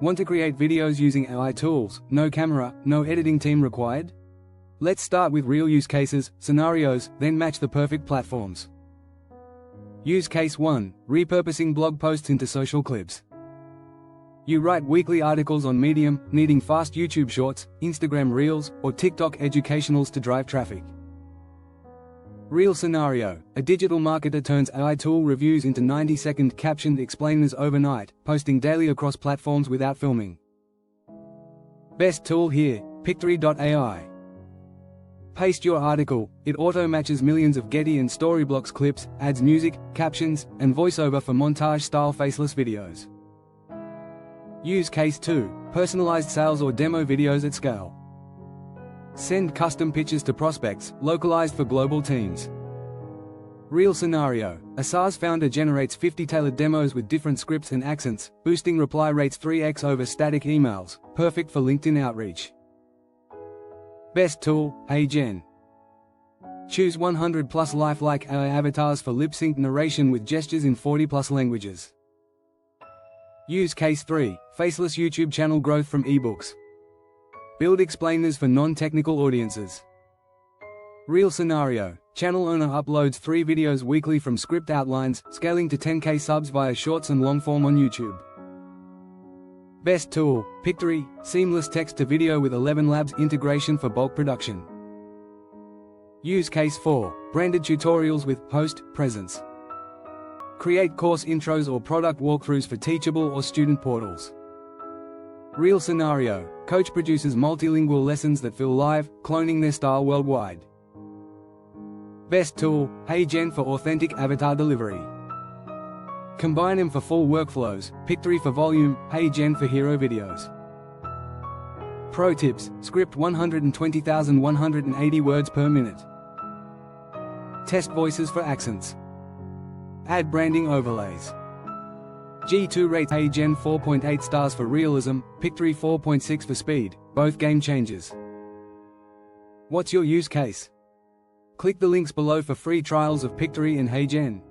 Want to create videos using AI tools, no camera, no editing team required? Let's start with real use cases, scenarios, then match the perfect platforms. Use case 1. Repurposing blog posts into social clips. You write weekly articles on Medium, needing fast YouTube Shorts, Instagram Reels, or TikTok educationals to drive traffic. Real scenario: a digital marketer turns AI tool reviews into 90-second captioned explainers overnight, posting daily across platforms without filming. Best tool here: Pictory.ai. Paste your article, it auto-matches millions of Getty and Storyblocks clips, adds music, captions, and voiceover for montage-style faceless videos. Use case 2. Personalized sales or demo videos at scale. Send custom pitches to prospects, localized for global teams. Real scenario: a SaaS founder generates 50 tailored demos with different scripts and accents, boosting reply rates 3x over static emails, perfect for LinkedIn outreach. Best tool: HeyGen. Choose 100+ lifelike AI avatars for lip-sync narration with gestures in 40+ languages. Use case 3. Faceless YouTube channel growth from ebooks. Build explainers for non-technical audiences. Real scenario: channel owner uploads 3 videos weekly from script outlines, scaling to 10K subs via shorts and long form on YouTube. Best tool: Pictory, seamless text-to-video with 11 Labs integration for bulk production. Use case 4. Branded tutorials with post presence. Create course intros or product walkthroughs for Teachable or student portals. Real scenario: coach produces multilingual lessons that feel live, cloning their style worldwide. Best tool: HeyGen for authentic avatar delivery. Combine them for full workflows: Pictory for volume, HeyGen for hero videos. Pro tips: script 120,180 words per minute. Test voices for accents. Add branding overlays. G2 rates HeyGen 4.8 stars for realism, Pictory 4.6 for speed, both game changers. What's your use case? Click the links below for free trials of Pictory and HeyGen.